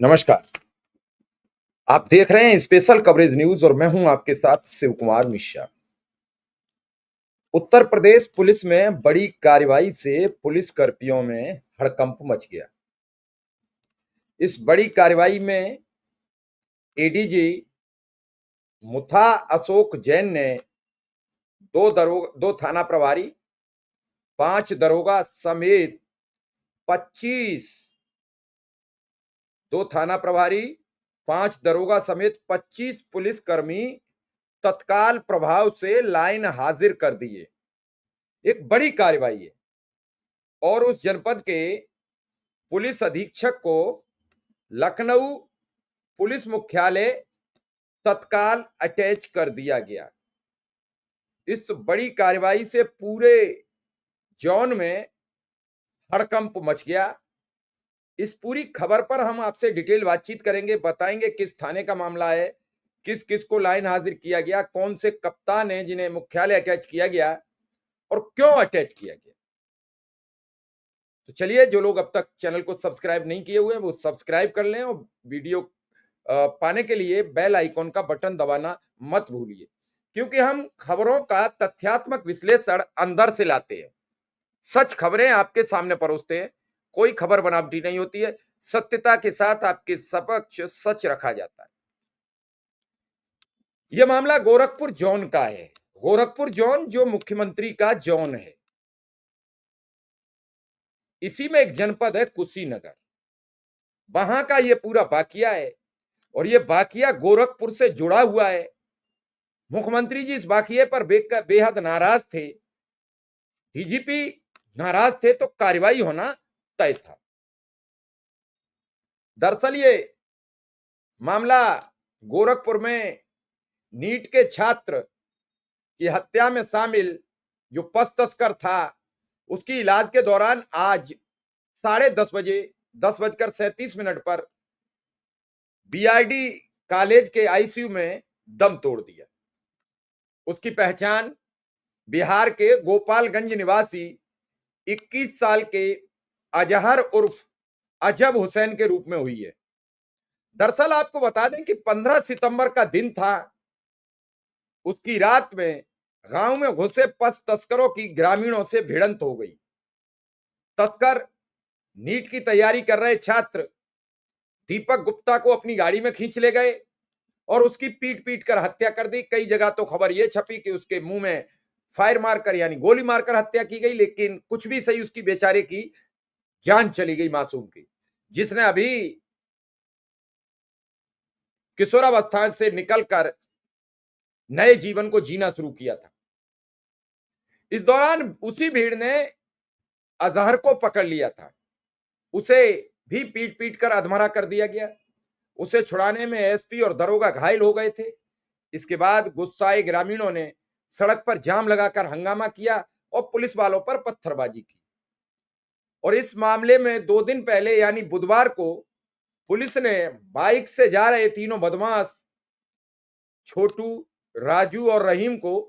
नमस्कार। आप देख रहे हैं स्पेशल कवरेज न्यूज और मैं हूं आपके साथ शिव कुमार मिश्रा। उत्तर प्रदेश पुलिस में बड़ी कार्रवाई से पुलिस कर्मियों में हड़कंप मच गया। इस बड़ी कार्रवाई में एडीजी मुथा अशोक जैन ने दो थाना प्रभारी, 5 दरोगा समेत 25 दो थाना प्रभारी, 5 दरोगा समेत 25 पुलिसकर्मी तत्काल प्रभाव से लाइन हाजिर कर दिए। एक बड़ी कार्रवाई है और उस जनपद के पुलिस अधीक्षक को लखनऊ पुलिस मुख्यालय तत्काल अटैच कर दिया गया। इस बड़ी कार्रवाई से पूरे जोन में हड़कंप मच गया। इस पूरी खबर पर हम आपसे डिटेल बातचीत करेंगे, बताएंगे किस थाने का मामला है, किस किस को लाइन हाजिर किया गया, कौन से कप्तान हैं जिन्हें मुख्यालय अटैच किया गया और क्यों अटैच किया गया। तो चलिए, जो लोग अब तक चैनल को सब्सक्राइब नहीं किए हुए हैं वो सब्सक्राइब कर लें और वीडियो पाने के लिए बेल आइकॉन का बटन दबाना मत भूलिए, क्योंकि हम खबरों का तथ्यात्मक विश्लेषण अंदर से लाते हैं। सच खबरें आपके सामने परोसते हैं। कोई खबर बनावटी नहीं होती है। सत्यता के साथ आपके समक्ष सच रखा जाता है। यह मामला गोरखपुर जोन का है। गोरखपुर जोन जो मुख्यमंत्री का जोन है, इसी में एक जनपद है कुशीनगर। वहां का यह पूरा वाकया है और यह वाकया गोरखपुर से जुड़ा हुआ है। मुख्यमंत्री जी इस वाकये पर बेहद नाराज थे। डीजीपी नाराज थे तो कार्रवाई होना तय था। दरअसल ये मामला गोरखपुर में नीट के छात्र की हत्या में शामिल जो पश तस्कर था, उसकी इलाज के दौरान आज 10:30 बजे 10:37 पर बीआरडी कॉलेज के आईसीयू में दम तोड़ दिया। उसकी पहचान बिहार के गोपालगंज निवासी 21 साल के अजहर उर्फ अजब हुसैन के रूप में हुई है। दरअसल आपको बता दें कि 15 सितंबर का दिन था। उसकी रात में गांव में घुसे पश तस्करों की ग्रामीणों से भिड़ंत हो गई। तस्कर नीट की तैयारी कर रहे छात्र दीपक गुप्ता को अपनी गाड़ी में खींच ले गए और उसकी पीट पीट कर हत्या कर दी। कई जगह तो खबर यह छपी कि उसके मुंह में फायर मारकर यानी गोली मारकर हत्या की गई, लेकिन कुछ भी सही, उसकी बेचारे की जान चली गई मासूम की, जिसने अभी किशोरावस्था से निकलकर नए जीवन को जीना शुरू किया था। इस दौरान उसी भीड़ ने अजहर को पकड़ लिया था। उसे भी पीट पीट कर अधमरा कर दिया गया। उसे छुड़ाने में एसपी और दरोगा घायल हो गए थे। इसके बाद गुस्साए ग्रामीणों ने सड़क पर जाम लगाकर हंगामा किया और पुलिस वालों पर पत्थरबाजी की। और इस मामले में 2 दिन पहले यानी बुधवार को पुलिस ने बाइक से जा रहे तीनों बदमाश छोटू, राजू और रहीम को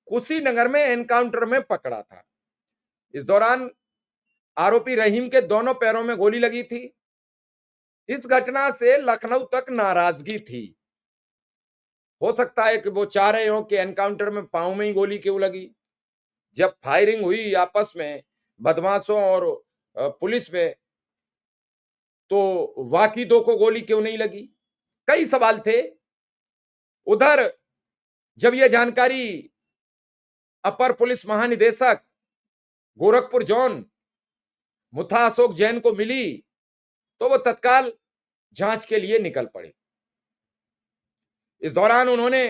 कुशीनगर में एनकाउंटर में पकड़ा था। इस दौरान आरोपी रहीम के दोनों पैरों में गोली लगी थी। इस घटना से लखनऊ तक नाराजगी थी। हो सकता है कि वो चाह रहे हो कि एनकाउंटर में पांव में ही गोली क्यों लगी। जब फायरिंग हुई आपस में बदमाशों और पुलिस में, तो वाकी दो को गोली क्यों नहीं लगी, कई सवाल थे। उधर जब यह जानकारी अपर पुलिस महानिदेशक गोरखपुर जोन मुथा अशोक जैन को मिली तो वो तत्काल जांच के लिए निकल पड़े। इस दौरान उन्होंने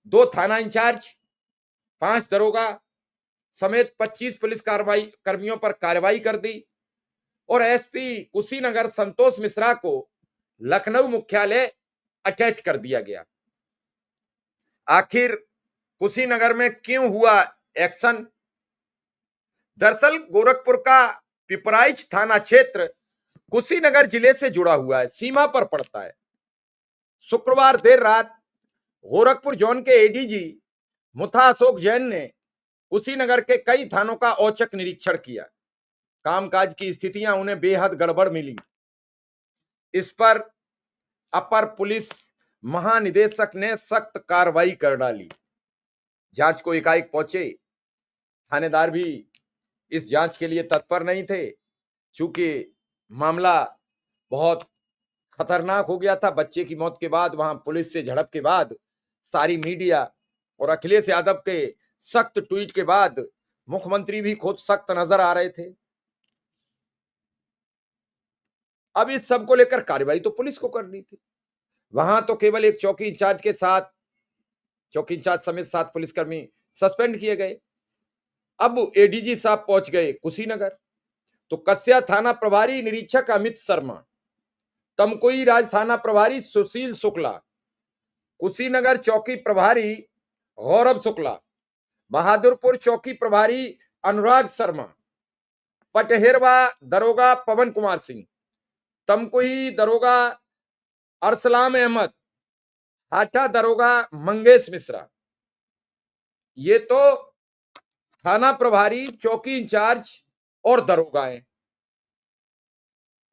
2 थाना इंचार्ज, 5 दरोगा समेत 25 पुलिस कर्मियों पर कार्रवाई कर दी और एसपी कुशीनगर संतोष मिश्रा को लखनऊ मुख्यालय अटैच कर दिया गया। आखिर कुशीनगर में क्यों हुआ एक्शन? दरअसल गोरखपुर का पिपराइच थाना क्षेत्र कुशीनगर जिले से जुड़ा हुआ है, सीमा पर पड़ता है। शुक्रवार देर रात गोरखपुर जोन के एडीजी मुथा अशोक जैन ने कुशीनगर के कई थानों का औचक निरीक्षण किया। कामकाज की स्थितियां उन्हें बेहद गड़बड़ मिली। इस पर अपर पुलिस महानिदेशक ने सख्त कार्रवाई कर डाली। जांच को एकाएक पहुंचे थानेदार भी इस जांच के लिए तत्पर नहीं थे, चूंकि मामला बहुत खतरनाक हो गया था। बच्चे की मौत के बाद, वहां पुलिस से झड़प के बाद, सारी मीडिया और अखिलेश यादव के सख्त ट्वीट के बाद मुख्यमंत्री भी खुद सख्त नजर आ रहे थे। अब इस सब को लेकर कार्रवाई तो पुलिस को करनी थी। वहां तो केवल एक चौकी इंचार्ज के साथ, चौकी इंचार्ज समेत 7 पुलिसकर्मी सस्पेंड किए गए। अब एडीजी साहब पहुंच गए कुशीनगर, तो कस्या थाना प्रभारी निरीक्षक अमित शर्मा, तमकुई राज थाना प्रभारी सुशील शुक्ला, कुशीनगर चौकी प्रभारी गौरव शुक्ला, बहादुरपुर चौकी प्रभारी अनुराग शर्मा, पटहेरवा दरोगा पवन कुमार सिंह, तमकुही दरोगा अरसलाम अहमद, हाटा दरोगा मंगेश मिश्रा, ये तो थाना प्रभारी, चौकी इंचार्ज और दरोगा हैं।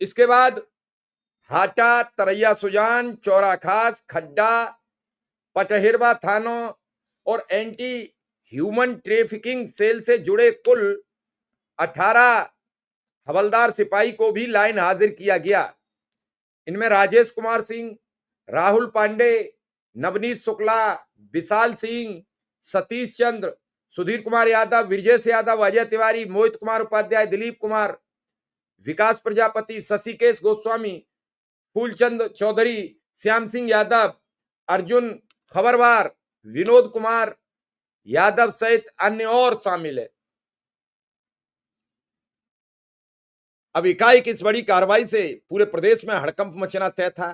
इसके बाद हाटा, तरैया सुजान, चौरा खास, खड्डा, पटहेरवा थानों और एंटी ह्यूमन ट्रैफिकिंग सेल से जुड़े कुल 18 हवलदार सिपाही को भी लाइन हाजिर किया गया। इनमें राजेश कुमार सिंह, राहुल पांडे, नवनीत शुक्ला, विशाल सिंह, सतीश चंद्र, सुधीर कुमार यादव, विजय यादव, अजय तिवारी, मोहित कुमार उपाध्याय, दिलीप कुमार, विकास प्रजापति, शशिकेश गोस्वामी, फूलचंद चौधरी, श्याम सिंह यादव, अर्जुन खबरवार, विनोद कुमार यादव सहित अन्य और शामिल है। अब एकाएक इस बड़ी कार्रवाई से पूरे प्रदेश में हड़कंप मचना तय था।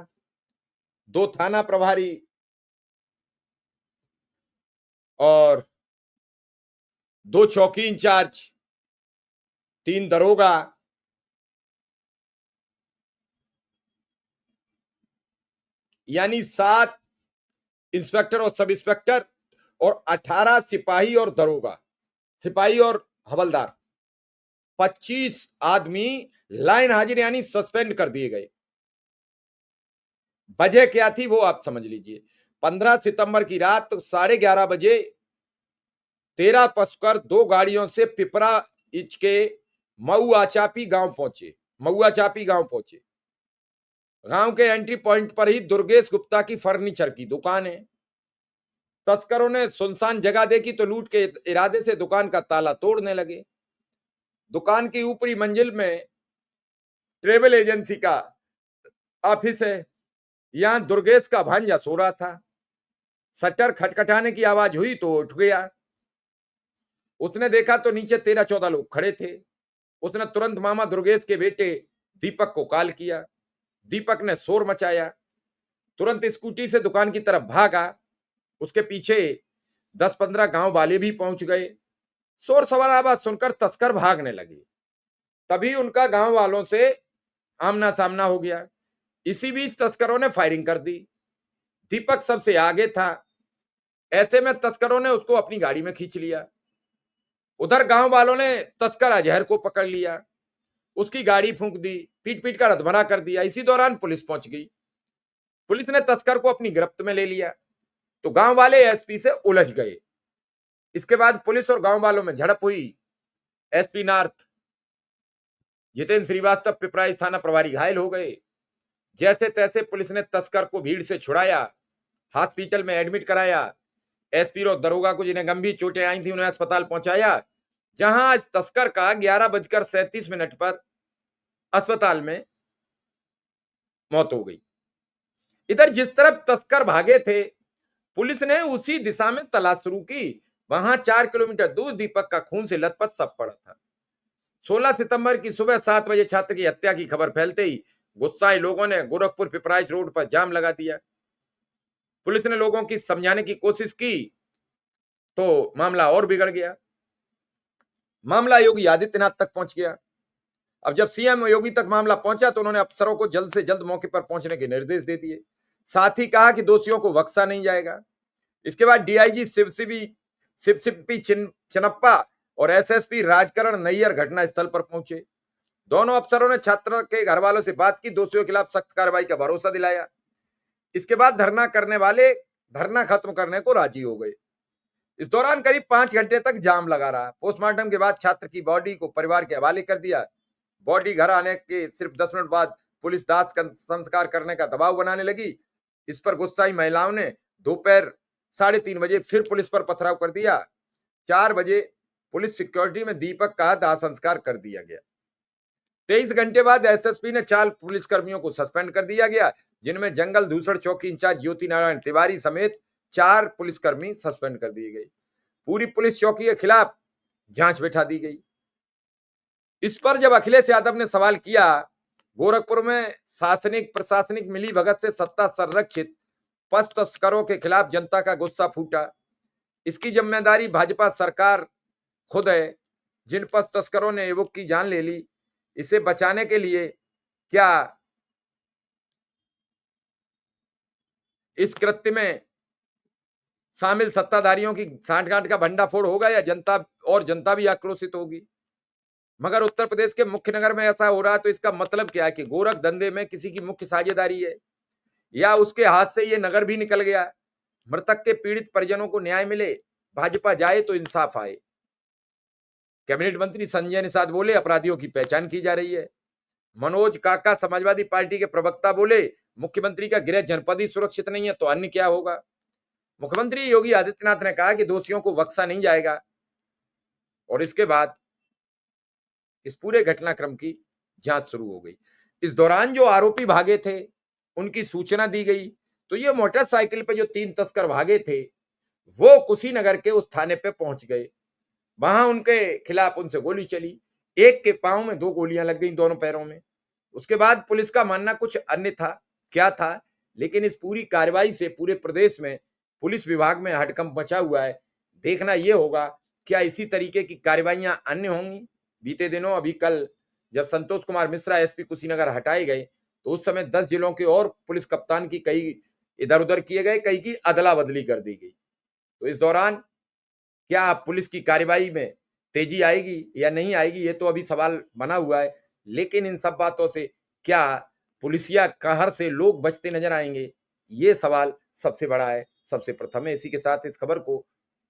2 थाना प्रभारी और 2 चौकी इंचार्ज, 3 दरोगा, यानी 7 इंस्पेक्टर और सब इंस्पेक्टर और 18 सिपाही और दरोगा, सिपाही और हवलदार, 25 आदमी लाइन हाजिर यानी सस्पेंड कर दिए गए। वजह क्या थी वो आप समझ लीजिए। 15 सितंबर की रात 11:30 बजे 13 पशुकर 2 गाड़ियों से पिपरा इच के मऊआचापी गांव पहुंचे। गांव के एंट्री पॉइंट पर ही दुर्गेश गुप्ता की फर्नीचर की दुकान है। तस्करों ने सुनसान जगह देखी तो लूट के इरादे से दुकान का ताला तोड़ने लगे। दुकान की ऊपरी मंजिल में ट्रेवल एजेंसी का ऑफिस है। यहां दुर्गेश का भांजा सो रहा था। शटर खटखटाने की आवाज हुई तो उठ गया। उसने देखा तो नीचे 13-14 लोग खड़े थे। उसने तुरंत मामा दुर्गेश के बेटे दीपक को कॉल किया। दीपक ने शोर मचाया, तुरंत स्कूटी से दुकान की तरफ भागा। उसके पीछे 10-15 गांव वाले भी पहुंच गए। शोर सवार आवाज सुनकर तस्कर भागने लगे। तभी उनका गांव वालों से आमना सामना हो गया। इसी बीच तस्करों ने फायरिंग कर दी। दीपक सबसे आगे था। ऐसे में तस्करों ने उसको अपनी गाड़ी में खींच लिया। उधर गांव वालों ने तस्कर अजहर को पकड़ लिया, उसकी गाड़ी फूंक दी, पीट पीट कर अधमरा कर दिया। इसी दौरान पुलिस पहुंच गई। पुलिस ने तस्कर को अपनी गिरफ्त में ले लिया तो गांव वाले एसपी से उलझ गए। इसके बाद पुलिस और गांव वालों में झड़प हुई। एसपी नॉर्थ जितेंद्र श्रीवास्तव पिपराइच थाना प्रभारी घायल हो गए। जैसे तैसे पुलिस ने तस्कर को भीड़ से छुड़ाया, हॉस्पिटल में एडमिट कराया। एसपी और दरोगा को जिन्हें गंभीर चोटें आई थी उन्हें अस्पताल पहुंचाया, जहां आज तस्कर का 11:37 पर अस्पताल में मौत हो गई। इधर जिस तरफ तस्कर भागे थे, पुलिस ने उसी दिशा में तलाश शुरू की। वहां 4 किलोमीटर दूर दीपक का खून से लथपथ शव पड़ा था। 16 सितंबर की सुबह 7 बजे छात्र की हत्या की खबर फैलते ही गुस्साए लोगों ने गोरखपुर पिपराइच रोड पर जाम लगा दिया। पुलिस ने लोगों की समझाने की कोशिश की तो मामला और बिगड़ गया। मामला योगी आदित्यनाथ तक पहुंच गया। अब जब सीएम योगी तक मामला पहुंचा तो उन्होंने अफसरों को जल्द से जल्द मौके पर पहुंचने के निर्देश दे दिए। साथ ही कहा कि दोषियों को बख्शा नहीं जाएगा। इसके बाद डीआईजी शिवसिप्पी चिनप्पा और एसएसपी राजकरण नैयर घटनास्थल पर पहुंचे। दोनों अफसरों ने छात्र के घर वालों से बात की, दोषियों के खिलाफ सख्त कार्रवाई का भरोसा दिलाया। इसके बाद धरना करने वाले धरना खत्म करने को राजी हो गए। इस दौरान करीब 5 घंटे तक जाम लगा रहा। पोस्टमार्टम के बाद छात्र की बॉडी को परिवार के हवाले कर दिया। बॉडी घर आने के सिर्फ 10 मिनट बाद पुलिस दाह संस्कार करने का दबाव बनाने लगी। इस पर गुस्साई महिलाओं ने दोपहर 3:30 बजे फिर पुलिस पर पथराव कर दिया। 4 बजे पुलिस सिक्योरिटी में दीपक का दाह संस्कार कर दिया गया। 23 घंटे बाद एसएसपी ने 4 पुलिसकर्मियों को सस्पेंड कर दिया गया, जिनमें जंगल धूसर चौकी इंचार्ज ज्योति नारायण तिवारी समेत 4 पुलिसकर्मी सस्पेंड कर दिए गए। पूरी पुलिस चौकी के खिलाफ जांच बैठा दी गई। इस पर जब अखिलेश यादव ने सवाल किया, गोरखपुर में शासनिक प्रशासनिक मिलीभगत से सत्ता संरक्षित पशु तस्करों के खिलाफ जनता का गुस्सा फूटा। इसकी जिम्मेदारी भाजपा सरकार खुद है। जिन पशु तस्करों ने युवक की जान ले ली, इसे बचाने के लिए क्या इस कृत्य में शामिल सत्ताधारियों की सांठगांठ का भंडाफोड़ होगा या जनता भी आक्रोशित होगी? मगर उत्तर प्रदेश के मुख्य नगर में ऐसा हो रहा है, तो इसका मतलब क्या है कि गोरख धंधे में किसी की मुख्य साझेदारी है या उसके हाथ से ये नगर भी निकल गया। मृतक के पीड़ित परिजनों को न्याय मिले, भाजपा जाए तो इंसाफ आए। कैबिनेट मंत्री संजय निषाद बोले, अपराधियों की पहचान की जा रही है। मनोज काका समाजवादी पार्टी के प्रवक्ता बोले, मुख्यमंत्री का गृह जनपद ही सुरक्षित नहीं है तो अन्य क्या होगा। मुख्यमंत्री योगी आदित्यनाथ ने कहा कि दोषियों को बख्शा नहीं जाएगा। और इसके बाद इस पूरे घटनाक्रम की जांच शुरू हो गई। इस दौरान जो आरोपी भागे थे, उनकी सूचना दी गई, तो ये मोटरसाइकिल पे जो 3 तस्कर भागे थे, वो कुशीनगर के उस थाने पे पहुंच गए। वहां उनके खिलाफ उनसे गोली चली। एक के पांव में 2 गोलियां लग गई, दोनों पैरों में। उसके बाद पुलिस का मानना कुछ अन्य था, क्या था, लेकिन इस पूरी कार्रवाई से पूरे प्रदेश में पुलिस विभाग में हड़कंप मचा हुआ है। देखना यह होगा क्या इसी तरीके की कार्रवाइयां अन्य होंगी। बीते दिनों अभी कल जब संतोष कुमार मिश्रा एसपी कुशीनगर हटाए गए, तो उस समय 10 जिलों के और पुलिस कप्तान की कई इधर उधर किए गए, कई की अदला बदली कर दी गई। तो इस दौरान क्या पुलिस की कार्रवाई में तेजी आएगी या नहीं आएगी, ये तो अभी सवाल बना हुआ है। लेकिन इन सब बातों से क्या पुलिसिया कहर से लोग बचते नजर आएंगे, ये सवाल सबसे बड़ा है, सबसे प्रथम है। इसी के साथ इस खबर को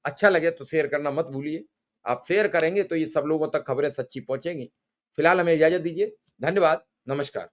अच्छा लगे तो शेयर करना मत भूलिए। आप शेयर करेंगे तो ये सब लोगों तक खबरें सच्ची पहुंचेंगी। फिलहाल हमें इजाजत दीजिए। धन्यवाद। नमस्कार।